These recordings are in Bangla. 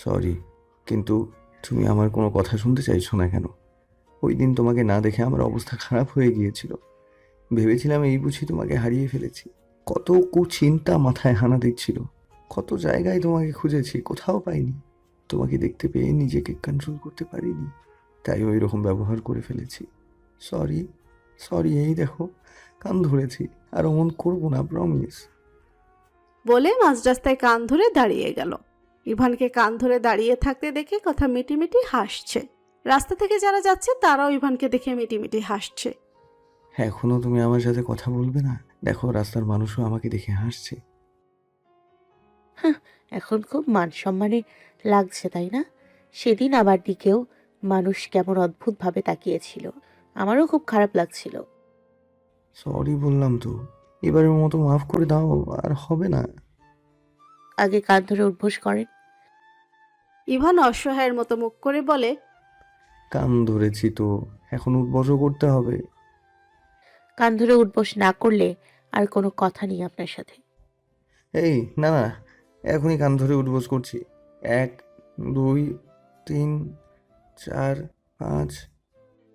সরি, কিন্তু তুমি আমার কোনো কথা শুনতে চাইছো না কেন? ওই দিন তোমাকে না দেখে আমার অবস্থা খারাপ হয়ে গিয়েছিল। ভেবেছিলাম এই বুঝি তোমাকে হারিয়ে ফেলেছি। কত কুচিন্তা মাথায় হানা দিচ্ছিল। কত জায়গায় তোমাকে খুঁজেছি, কোথাও পাইনি। তোমাকে দেখতে পেয়ে নিজেকে কন্ট্রোল করতে পারিনি, তাই ওই রকম ব্যবহার করে ফেলেছি। Sorry, sorry. এই দেখো, কান ধরেছি। আর অমন করবো না, প্রমিস। বলে মাঝ রাস্তায় কান ধরে দাঁড়িয়ে গেল। ইভানকে কান ধরে দাঁড়িয়ে থাকতে দেখে কথা মিটিমিটি হাসছে। রাস্তা থেকে যারা যাচ্ছে তারাও ইভানকে দেখে মিটিমিটি হাসছে। এখনো তুমি আমার সাথে কথা বলবে না? দেখো, রাস্তার মানুষও আমাকে দেখে হাসছে। হাহ, এখন খুব মান সম্মানে লাগছে তাই না? সেদিন আমার দিকেও মানুষ কেমন অদ্ভুতভাবে তাকিয়েছিল, আমারও খুব খারাপ লাগছিল। সরি বললাম তো, এবারের মতো মাফ করে দাও। আর হবে না। আগে কান ধরে উঠবোস করেন। ইভান অসহায়ের মতো মুখ করে বলে, কান ধরেছি তো, এখন উঠবসও করতে হবে? কান ধরে উঠবোস না করলে আর কোনো কথা নেই আপনার সাথে। এই না না, এখনই কান ধরে উঠবস করছি। 1, 2, 3, 4, 5।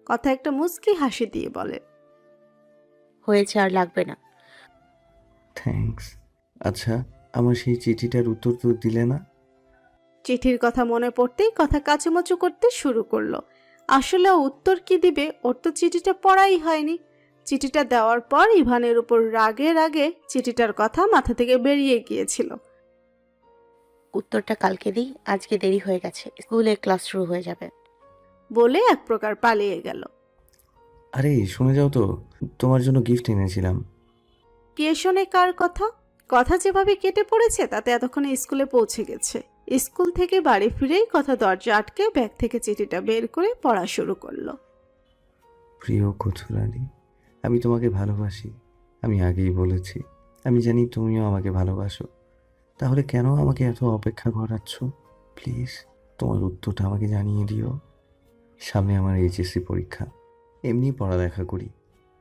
কথা একটা মুচকি হাসি দিয়ে বলে, হয়েছে, আর লাগবে না। থ্যাঙ্কস। আচ্ছা, আমার সেই চিঠিটার উত্তর তো দিলে না? চিঠির কথা মনে পড়তেই কথা কাচুমাচু করতে শুরু করলো। আসলে ও উত্তর কি দিবে, ওর তো চিঠিটা পড়াই হয়নি। চিঠিটা দেওয়ার পর ইভানের উপর রাগে রাগে চিঠিটার কথা মাথা থেকে বেরিয়ে গিয়েছিল। উত্তরটা কালকে দিই, আজকে দেরি হয়ে গেছে, স্কুলে ক্লাস শুরু হয়ে যাবে। বলে এক প্রকার পালিয়ে গেল। আরে শুনে যাও তো, তোমার জন্য গিফট এনেছিলাম। কে শোনে কার কথা? কথা যেভাবে কেটে পড়েছে তাতে এতক্ষণে স্কুলে পৌঁছে গেছে। স্কুল থেকে বাড়ি ফিরেই কথা দরজা আটকে ব্যাগ থেকে চিঠিটা বের করে পড়া শুরু করলো। প্রিয় কচুরানী, আমি তোমাকে ভালোবাসি। আমি আগেই বলেছি। আমি জানি তুমিও আমাকে ভালোবাসো। তাহলে কেন আমাকে এত অপেক্ষা করাচ্ছ? প্লিজ, তোমার উত্তরটা আমাকে জানিয়ে দিও। সামনে আমার এইচএসসি পরীক্ষা। এমনি পড়ালেখা করি।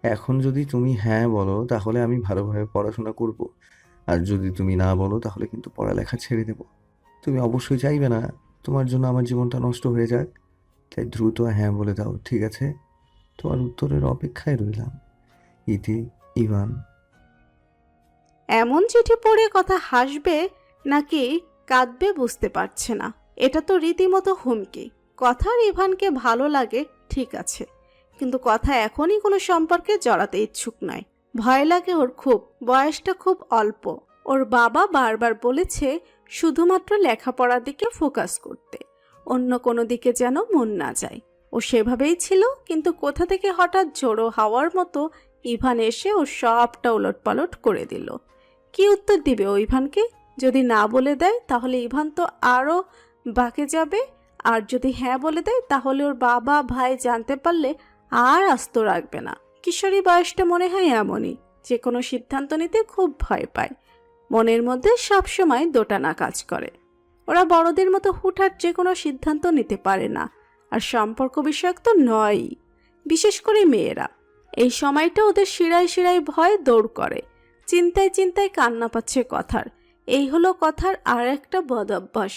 এখন যদি তুমি হ্যাঁ বলো তাহলে আমি ভালোভাবে পড়াশোনা করব। আর যদি তুমি না বলো তাহলে কিন্তু পড়ালেখা ছেড়ে দেব। তুমি অবশ্যই চাইবে না তোমার জন্য আমার জীবনটা নষ্ট হয়ে যাক। তাই দ্রুত হ্যাঁ বলে দাও, ঠিক আছে? তোমার উত্তরের অপেক্ষায় রইলাম। ইতি, ইভান। এমন চিঠি পড়ে কথা হাসবে নাকি কাঁদবে বুঝতে পারছে না। এটা তো রীতিমতো হুমকি। কথার ইভানকে ভালো লাগে ঠিক আছে, কিন্তু কথা এখনই কোনো সম্পর্কে জড়াতে ইচ্ছুক নয়। ভয় লাগে ওর খুব, বয়সটা খুব অল্প। ওর বাবা বারবার বলেছে শুধুমাত্র লেখাপড়ার দিকে ফোকাস করতে, অন্য কোনো দিকে যেন মন না যায়। ও সেভাবেই ছিল, কিন্তু কোথা থেকে হঠাৎ ঝোড়ো হাওয়ার মতো ইভান এসে ওর সবটা উলটপালট করে দিল। কি উত্তর দিবে ও ইভানকে? যদি না বলে দেয় তাহলে ইভান তো আরও বাঁকে যাবে, আর যদি হ্যাঁ বলে দেয় তাহলে ওর বাবা ভাই জানতে পারলে আর আস্ত রাখবে না। কিশোরী বয়সটা মনে হয় এমনই, যে কোনো সিদ্ধান্ত নিতে খুব ভয় পায়। মনের মধ্যে সবসময় দোটানা কাজ করে। ওরা বড়দের মতো হুটহাট যে কোনো সিদ্ধান্ত নিতে পারে না, আর সম্পর্ক বিষয়ক তো নয়ই। বিশেষ করে মেয়েরা এই সময়টা ওদের শিরায় শিরায় ভয় দৌড় করে। চিন্তায় চিন্তায় কান্না পাচ্ছে কথার। এই হলো কথার আর একটা বদ অভ্যাস,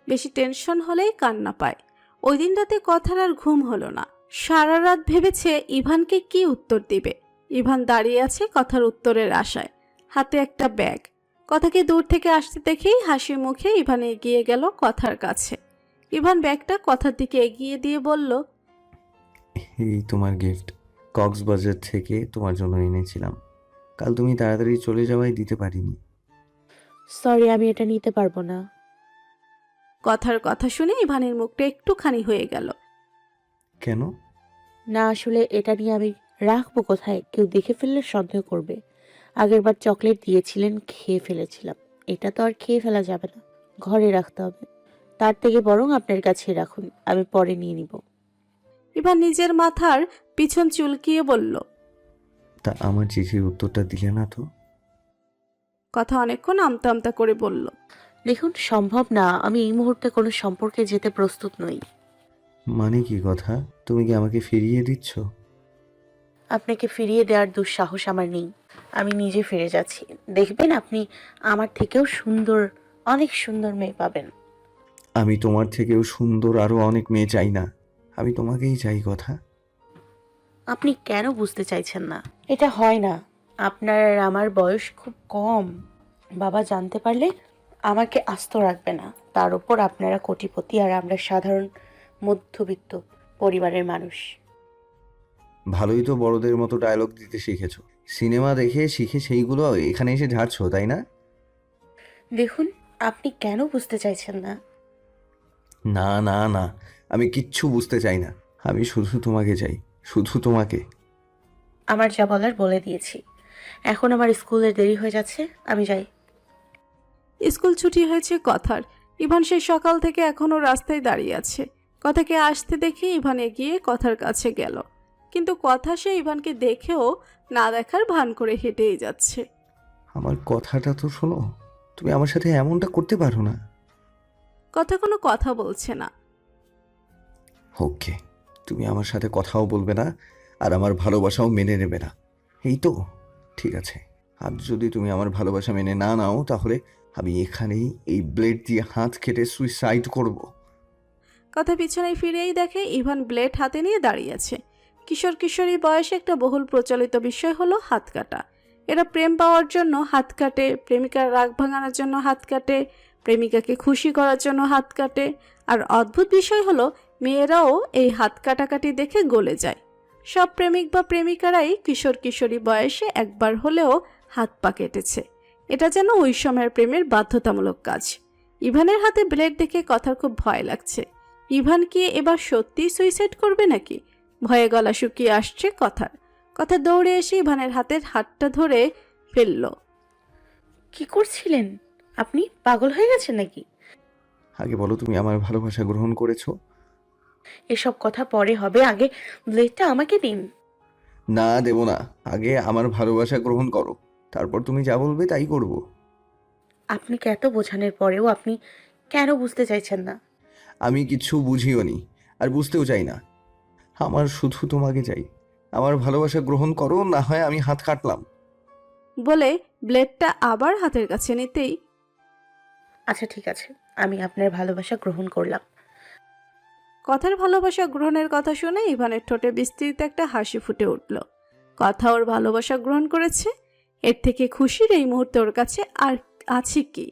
বেশি টেনশন হলেই কান্না পায়। ওই দিন রাতে কথার আর ঘুম হলো না। সারা রাত ভেবেছে ইভানকে কি উত্তর দিবে। ইভান দাঁড়িয়ে আছে কথার উত্তরের আশায়, হাতে একটা ব্যাগ। কথাকে দূর থেকে আসতে দেখেই হাসি মুখে ইভান এগিয়ে গেল কথার কাছে। ইভান ব্যাগটা কথার দিকে এগিয়ে দিয়ে বলল, এই তোমার গিফট। কক্সবাজার থেকে তোমার জন্য এনেছিলাম। কাল তুমি তাড়াতাড়ি চলে যাওয়ায় দিতে পারিনি। সরি, আমি এটা নিতে পারবো না। কথার কথা শুনে ইভানের মুখটা একটুখানি হয়ে গেল। কেন? না, আসলে এটা নিয়ে আমি রাখবো কোথায়? কেউ দেখে ফেললে সন্দেহ করবে। আগেরবার চকলেট দিয়েছিলেন, খেয়ে ফেলেছিলাম। এটা তো আর খেয়ে ফেলা যাবে না, ঘরে রাখতে হবে। তার থেকে বরং আপনার কাছেই রাখুন, আমি পরে নিয়ে নিব। ইভান নিজের মাথার পিছন চুলকিয়ে বলল, তা আমার চিঠির উত্তরটা দিলে না তো? কথা অনেকক্ষণ আমতা আমতা করে বলল, দেখুন, সম্ভব না, আমি এই মুহূর্তে কোনো সম্পর্কে যেতে প্রস্তুত নই। মানে কি কথা? তুমি কি আমাকে ফিরিয়ে দিচ্ছ? আপনাকে ফিরিয়ে দেওয়ার দুঃসাহস আমার নেই। আমি নিজে ফিরে যাচ্ছি। দেখবেন আপনি আমার থেকেও সুন্দর, অনেক সুন্দর মেয়ে পাবেন। আমি তোমার থেকেও সুন্দর আরো অনেক মেয়ে চাই না, আমি তোমাকেই চাই। কথা। আপনি কেন বুঝতে চাইছেন না? এটা হয় না। আপনার আর আমার বয়স খুব কম। বাবা জানতে পারলে আমাকে আস্ত রাখবে না। তার উপর আপনারা কোটিপতি আর আমরা সাধারণ মধ্যবিত্ত পরিবারের মানুষ। ভালোই তো বড়দের মতো ডায়লগ দিতে শিখেছো। সিনেমা দেখে শিখে সেইগুলো এখানে এসে ঝাড়ছো, তাই না? দেখুন, আপনি কেন বুঝতে চাইছেন না? না না না, আমি কিচ্ছু বুঝতে চাই না। আমি শুধু তোমাকে চাই, শুধু তোমাকে। আমার যা বলার বলে দিয়েছি। এখন আমার স্কুলের দেরি হয়ে যাচ্ছে, আমি যাই। স্কুল ছুটি হয়েছে কথার। ইভান সেই সকাল থেকে এখনো রাস্তায় দাঁড়িয়ে আছে। কথাকে আসতে দেখে ইভান এগিয়ে কথার কাছে গেল, কিন্তু কথা সে ইভানকে দেখেও না দেখার ভান করে হেঁটেই যাচ্ছে। আমার কথাটা তো শোনো, তুমি আমার সাথে এমনটা করতে পারো না। কথা কোনো কথা বলছে না। ওকে, তুমি আমার সাথে কথাও বলবে না, আর আমার ভালোবাসাও মেনে নেবে না, এই তো? ঠিক আছে, আর যদি তুমি আমার ভালোবাসা মেনে না নাও, তাহলে আমি এখানেই এই ব্লেড দিয়ে হাত কেটে সুইসাইড করব। কথা পিছনে ফিরেই দেখে ইভান ব্লেড হাতে নিয়ে দাঁড়িয়ে আছে। কিশোর কিশোরী বয়সে একটা বহুল প্রচলিত বিষয় হলো হাত কাটা। এরা প্রেম পাওয়ার জন্য হাত কাটে, প্রেমিকার রাগ ভাঙানোর জন্য হাত কাটে, প্রেমিকাকে খুশি করার জন্য হাত কাটে। আর অদ্ভুত বিষয় হলো, মেয়েরাও এই হাত কাটাকাটি দেখে গলে যায়। সব প্রেমিক বা প্রেমিকারাই কিশোর কিশোরী বয়সে একবার হলেও হাত পা কেটেছে। এটা যেন ওই সময়ের প্রেমের বাধ্যতামূলক কাজ। ইভানের হাতে ব্লেড দেখে কথার খুব ভয় লাগছে। ইভান কি এবার সত্যি সুইসাইড করবে নাকি? ভয়ে গলা শুকিয়ে আসছে কথার। কথা দৌড়ে এসে ইভানের হাতের হাতটা ধরে ফেলল। কি করছিলেন? আপনি পাগল হয়ে গেছেন নাকি? আগে বলো, তুমি আমার ভালোবাসা গ্রহণ করেছো? এসব কথা পরে হবে, আগে ব্লেডটা আমাকে দিন। না, দেব না। আগে আমার ভালোবাসা গ্রহণ করো, তারপর তুমি যা বলবে তাই করব। আপনাকে এত বোঝানোর পরেও আপনি কেন বুঝতে চাইছেন না? আমি কিছু বুঝিও নি, আর বুঝতেও চাই না। আমার শুধু তোমাকে চাই। আমার ভালোবাসা গ্রহণ করো, না হয় আমি হাত কাটলাম। বলে ব্লেডটা আবার হাতের কাছে নিতেই আচ্ছা ঠিক আছে, আমি আপনার ভালোবাসা গ্রহণ করলাম। কথার ভালোবাসা গ্রহণের কথা শুনে ইভানের ঠোঁটে বিস্তৃত একটা হাসি ফুটে উঠল। কথা ওর ভালোবাসা গ্রহণ করেছে, এর থেকে খুশির এই মুহূর্তে ওর কাছে আর আছে কি?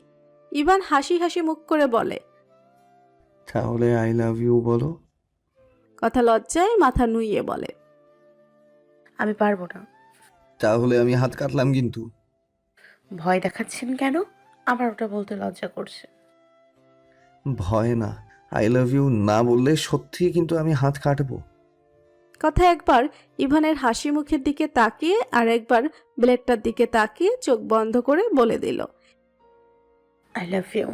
ইভান হাসি হাসি মুখ করে বলে। তাহলে আই লাভ ইউ বলো। কথা লজ্জায় মাথা নুইয়ে বলে। আমি পারবো না। তাহলে আমি হাত কাটলাম কিন্তু। ভয় দেখাচ্ছেন কেন? আমার ওটা বলতে লজ্জা করছে। ভয় না, আই লাভ ইউ না বললে সত্যি কিন্তু আমি হাত কাটবো। কথা একবার ইভানের হাসি মুখের দিকে তাকিয়ে আর একবার ব্লেডটার দিকে তাকিয়ে চোখ বন্ধ করে বলে দিল। I love you.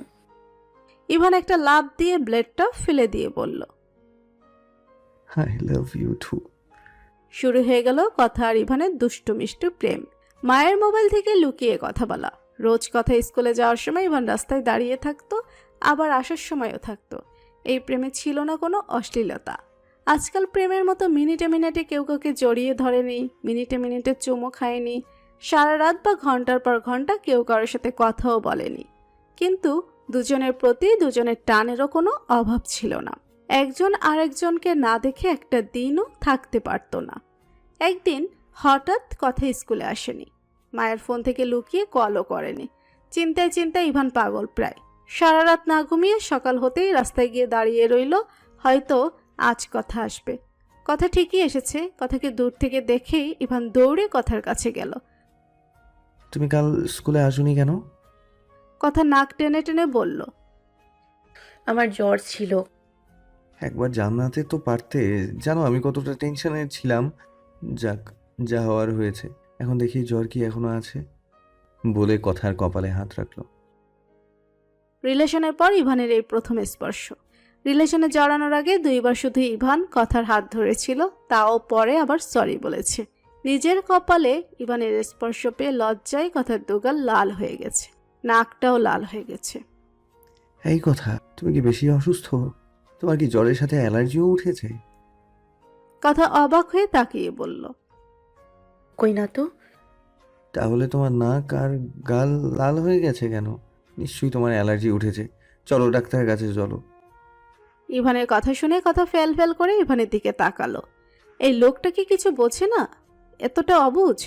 ইভান একটা লাফ দিয়ে ব্লেডটা ফেলে দিয়ে বলল। I love you too. শুরু হয়ে গেল কথা আর ইভানের দুষ্টু মিষ্টু প্রেম। মায়ের মোবাইল থেকে লুকিয়ে কথা বলা। রোজ কথা স্কুলে যাওয়ার সময় ইভান রাস্তায় দাঁড়িয়ে থাকতো, আবার আসার সময়ও থাকতো। এই প্রেমে ছিল না কোনো অশ্লীলতা। আজকাল প্রেমের মতো মিনিটে মিনিটে কেউ কাউকে জড়িয়ে ধরেনি, মিনিটে মিনিটে চুমো খায়নি, সারা রাত বা ঘন্টার পর ঘন্টা কেউ কারোর সাথে কথাও বলেনি। কিন্তু দুজনের প্রতি দুজনের টানেরও কোনো অভাব ছিল না। একজন আরেকজনকে না দেখে একটা দিনও থাকতে পারতো না। একদিন হঠাৎ কথা স্কুলে আসেনি, মায়ের ফোন থেকে লুকিয়ে কলও করেনি। চিন্তায় চিন্তায় ইভান পাগল প্রায়। সারা রাত না ঘুমিয়ে সকাল হতেই রাস্তায় গিয়ে দাঁড়িয়ে রইল, হয়তো আজ কথা আসবে। কথা ঠিকই এসেছে। কথাকে দূর থেকে দেখেই ইভান দৌড়ে কথার কাছে গেল। তুমি কাল স্কুলে আসোনি কেন? কথা নাক টেনে টেনে বলল। আমার জ্বর ছিল। একবার জানাতে তো পারতে, জানো আমি কতটা টেনশনে ছিলাম। যাক, যা হওয়ার হয়েছে। এখন দেখি জ্বর কি এখনো আছে। বলে কথার কপালে হাত রাখলো। রিলেশনের পর ইভানের এই প্রথম স্পর্শ। রিলেশনে জড়ানোর আগে দুইবার শুধু ইভান কথার হাত ধরেছিল, তাও পরে আবার সরি বলেছে। নিজের কপালে ইভানের স্পর্শ পেয়ে লজ্জায় কথার দুগাল লাল হয়ে গেছে, নাকটাও লাল হয়ে গেছে। এই কথা, তুমি কি বেশি অসুস্থ? তোমার কি জ্বরের সাথে অ্যালার্জিও উঠেছে? কথা অবাক হয়ে তাকিয়ে বলল। কই না তো। তাহলে তোমার নাক আর গাল লাল হয়ে গেছে কেন? নিশ্চয়ই তোমার অ্যালার্জি উঠেছে। চলো ডাক্তারের কাছে চলো। ইভানের কথা শুনে কথা ফেল ফেল করে ইভানের দিকে তাকালো। এই লোকটা কি কিছু বোঝে না? এতটা অবুঝ?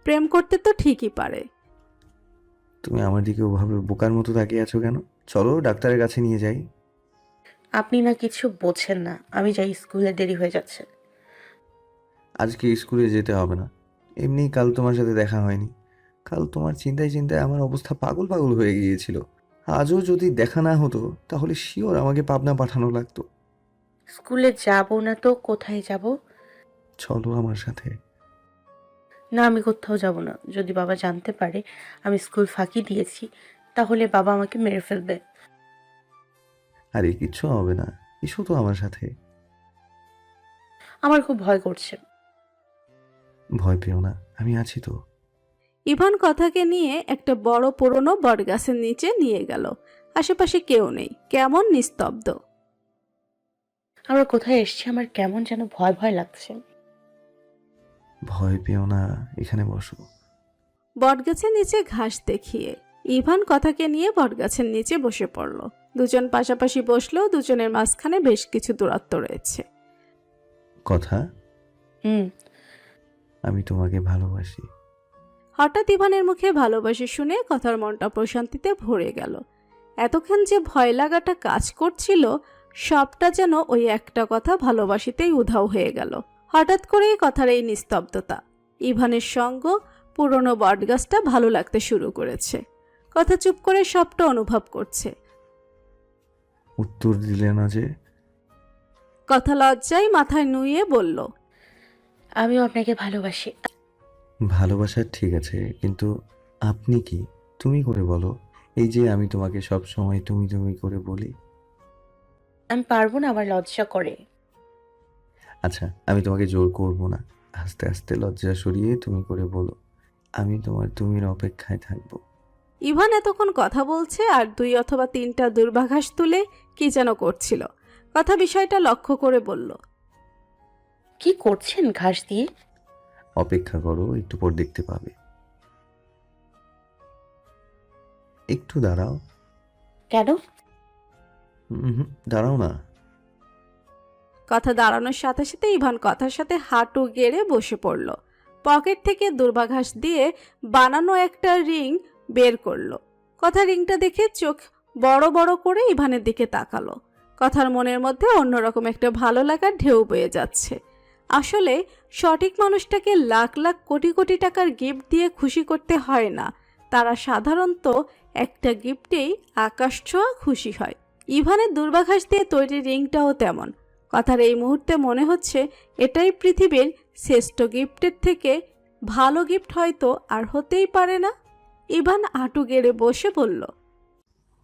প্রেম করতে তো ঠিকই পারে। তুমি আমার দিকে ওভাবে বোকার মতো তাকিয়ে আছো কেন? চলো ডাক্তারের কাছে নিয়ে যাই। আপনি না কিছু বোঝেন না, আমি যাই, স্কুলে দেরি হয়ে যাচ্ছে। আজকে স্কুলে যেতে হবে না। এমনি কাল তোমার সাথে দেখা হয়নি। কাল তোমার চিন্তায় চিন্তায় আমার অবস্থা পাগল পাগল হয়ে গিয়েছিল। আজও যদি দেখা না হতো তাহলে শিওর আমাকে পাবনা পাঠানো লাগতো। স্কুলে যাব না তো কোথায় যাব? চলো আমার সাথে। না, আমি কোথাও যাব না। যদি বাবা জানতে পারে আমি স্কুল ফাঁকি দিয়েছি, তাহলে বাবা আমাকে মেরে ফেলবে। আরে কিচ্ছু হবে না, এসো তো আমার সাথে। আমার খুব ভয় করছে। ভয় পেও না, আমি আছি তো। ইভান কথাকে নিয়ে একটা বড় পুরনো বটগাছের নিচে নিয়ে গেল। আশেপাশে কেউ নেই, কেমন নিস্তব্ধ। আমরা কোথায় এসেছি, আমার কেমন যেন ভয় ভয় লাগছে। ভয় পেও না, এখানে বসো। বটগাছের নিচে ঘাস দেখিয়ে ইভান কথাকে নিয়ে বটগাছের নিচে বসে পড়ল। দুজন পাশাপাশি বসলেও দুজনের মাঝখানে বেশ কিছু দূরত্ব রয়েছে। কথা, হুম। আমি তোমাকে ভালোবাসি। হঠাৎ ইভানের মুখে ভালোবাসি শুনে কথার মনটা প্রশান্তিতে ভরে গেল। এতক্ষণ যে ভয় লাগাটা কাজ করছিল, সবটা যেন ওই একটা কথা ভালোবাসিতেই উধাও হয়ে গেল। হঠাৎ করেই কথার এই নিস্তব্ধতা, ইভানের সঙ্গ, পুরনো বটগাছটা ভালো লাগতে শুরু করেছে। কথা চুপ করে সবটা অনুভব করছে। উত্তর দিলে না যে? কথা লজ্জায় মাথায় নুয়ে বলল, আমিও আপনাকে ভালোবাসি। ভালোবাসা ঠিক আছে, কিন্তু আপনি কি? তুমি করে বলো। এই যে আমি তোমাকে সব সময় তুমি তুমি করে বলি। আমি পারবো না, আমার লজ্জা করে। আচ্ছা, আমি তোমাকে জোর করব না। আস্তে আস্তে লজ্জা সরিয়ে তুমি করে বলো। আমি তোমার তুমির অপেক্ষায় থাকবো। ইভান এতক্ষণ কথা বলছে আর 2 অথবা 3টা দুর্বাঘাস তুলে কি যেন করছিল। কথা বিষয়টা লক্ষ্য করে বলল, কি করছেন ঘাস দিয়ে? অপেক্ষা করো, একটু পর দেখতে পাবে। একটু দাঁড়াও। কেন? দাঁড়াও না। কথা দাঁড়ানোর সাথে সাথে ইভান কথার সাথে হাঁটু গেড়ে বসে পড়ল। পকেট থেকে দুর্বাঘাস দিয়ে বানানো একটা রিং বের করলো। কথা রিংটা দেখে চোখ বড় বড় করে ইভানের দিকে তাকালো। কথার মনের মধ্যে অন্যরকম একটা ভালো লাগার ঢেউ বয়ে যাচ্ছে। আসলে সঠিক মানুষটাকে লাখ লাখ কোটি কোটি টাকার গিফট দিয়ে খুশি করতে হয় না, তারা সাধারণত একটা গিফটেই আকাশ ছোঁয়া খুশি হয়। ইভানের দুর্বাঘাস দিয়ে তৈরি রিংটাও তেমন। কথার এই মুহূর্তে মনে হচ্ছে এটাই পৃথিবীর শ্রেষ্ঠ গিফটের থেকে ভালো গিফট হয়তো আর হতেই পারে না। ইভান হাঁটু গেড়ে বসে বলল,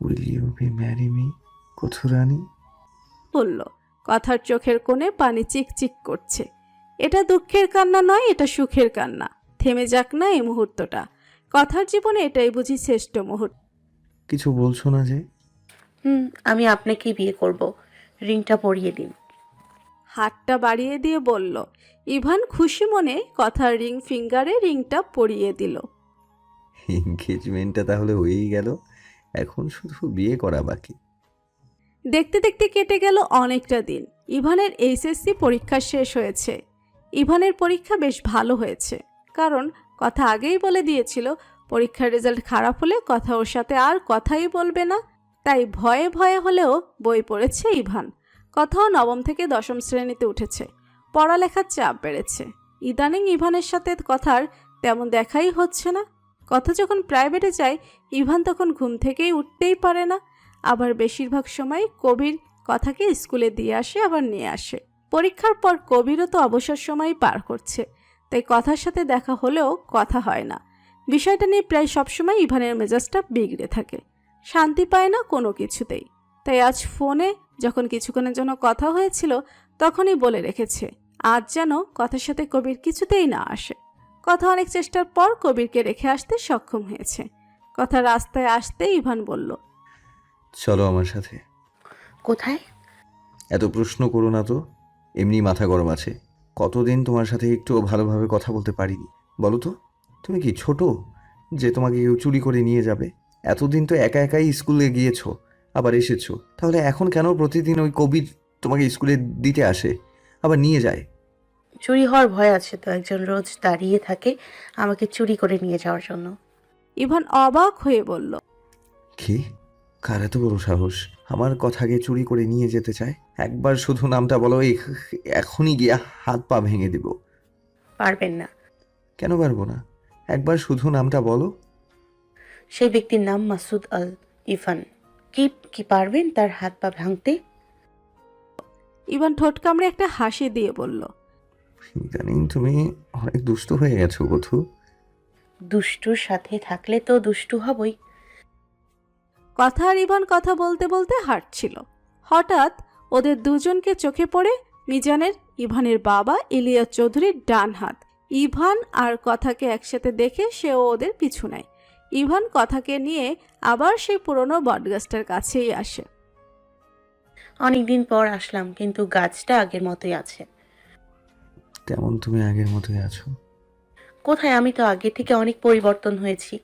will you be marry me Kathurani? কথার চোখের কোণে পানি চিকচিক করছে। এটা দুঃখের কান্না নয়, এটা সুখের কান্না। থেমে যাক না এই মুহূর্তটা। কথার জীবনে এটাই বুঝি শ্রেষ্ঠ মুহূর্ত। কিছু বলছো না যে? আমি আপনাকেই বিয়ে করব। রিংটা পরিয়ে দিন। হাতটা বাড়িয়ে দিয়ে বলল। ইভান খুশি মনে কথার রিং ফিঙ্গারে রিংটা পরিয়ে দিল। এনগেজমেন্টটা তাহলে হয়েই গেল, এখন শুধু বিয়ে করা বাকি। দেখতে দেখতে কেটে গেল অনেকটা দিন। ইভানের এইচএসসি পরীক্ষা শেষ হয়েছে। ইভানের পরীক্ষা বেশ ভালো হয়েছে, কারণ কথা আগেই বলে দিয়েছিল পরীক্ষার রেজাল্ট খারাপ হলে কথা ওর সাথে আর কথাই বলবে না। তাই ভয়ে ভয়ে হলেও বই পড়েছে ইভান। কথাও 9ম থেকে 10ম শ্রেণীতে উঠেছে। পড়ালেখার চাপ বেড়েছে। ইদানিং ইভানের সাথে কথার তেমন দেখাই হচ্ছে না। কথা যখন প্রাইভেটে যায়, ইভান তখন ঘুম থেকেই উঠতেই পারে না। আবার বেশিরভাগ সময় কবির কথাকে স্কুলে দিয়ে আসে, আবার নিয়ে আসে। পরীক্ষার পর কবিরও তো অবসর সময় পার করছে, তাই কথার সাথে দেখা হলেও কথা হয় না। বিষয়টা নিয়ে প্রায় সবসময় ইভানের মেজাজটা বিগড়ে থাকে, শান্তি পায় না কোনো কিছুতেই। তাই আজ ফোনে যখন কিছুক্ষণের জন্য কথা হয়েছিল, তখনই বলে রেখেছে আজ যেন কথার সাথে কবির কিছুতেই না আসে। কথা অনেক চেষ্টার পর কবিরকে রেখে আসতে সক্ষম হয়েছে। কথা রাস্তায় আসতে ইভান বলল, চলো আমার সাথে। কোথায়? এত প্রশ্ন করো না তো, এমনি মাথা গরম আছে। কতদিন তোমার সাথে একটুও ভালোভাবে কথা বলতে পারিনি বলো তো? তুমি কি ছোট যে তোমাকে কেউ চুরি করে নিয়ে যাবে? এতদিন তো একা একাই স্কুলে গিয়েছো, আবার এসেছো, তাহলে এখন কেন প্রতিদিন ওই কবির তোমাকে স্কুলে দিতে আসে, আবার নিয়ে যায়। চুরি হওয়ার ভয় আছে তো, একজন রোজ দাঁড়িয়ে থাকে আমাকে চুরি করে নিয়ে যাওয়ার জন্য। ইভান অবাক হয়ে বলল, কি? কার এত বড় সাহস আমার কথাকে চুরি করে নিয়ে যেতে চায়? একবার শুধু নামটা বলো, এখনই গিয়ে হাত পা ভেঙে দিব। পারবেন না। কেন পারবো না? একবার শুধু নামটা বলো। সেই ব্যক্তির নাম মাসুদ আল ইভান। কি কি পারবেন তার হাত পা ভাঙতে? ইভান ঠোঁট কামড়ে একটা হাসি দিয়ে বলল, ইদানিং তুমি অনেক দুষ্ট হয়ে গেছো বধু। দুষ্টুর সাথে থাকলে তো দুষ্টু হবই। কথা আর ইভান কথা বলতে বলতে হাঁটছিল। হঠাৎ ওদের দুজনকে চোখে পড়ে মিজানের, ইভানের বাবা ইলিয়াস চৌধুরীর ডান হাত। ইভান আর কথাকে একসাথে দেখে সেও ওদের পিছু নেয়। ইভান কথাকে নিয়ে আবার সেই পুরনো বটগাছটার কাছেই আসে। অনেকদিন পর আসলাম, কিন্তু গাছটা আগের মতোই আছে। তেমন তুমি আগের মতোই আছো। কোথায়? আমি তো আগে থেকে অনেক পরিবর্তন হয়েছি।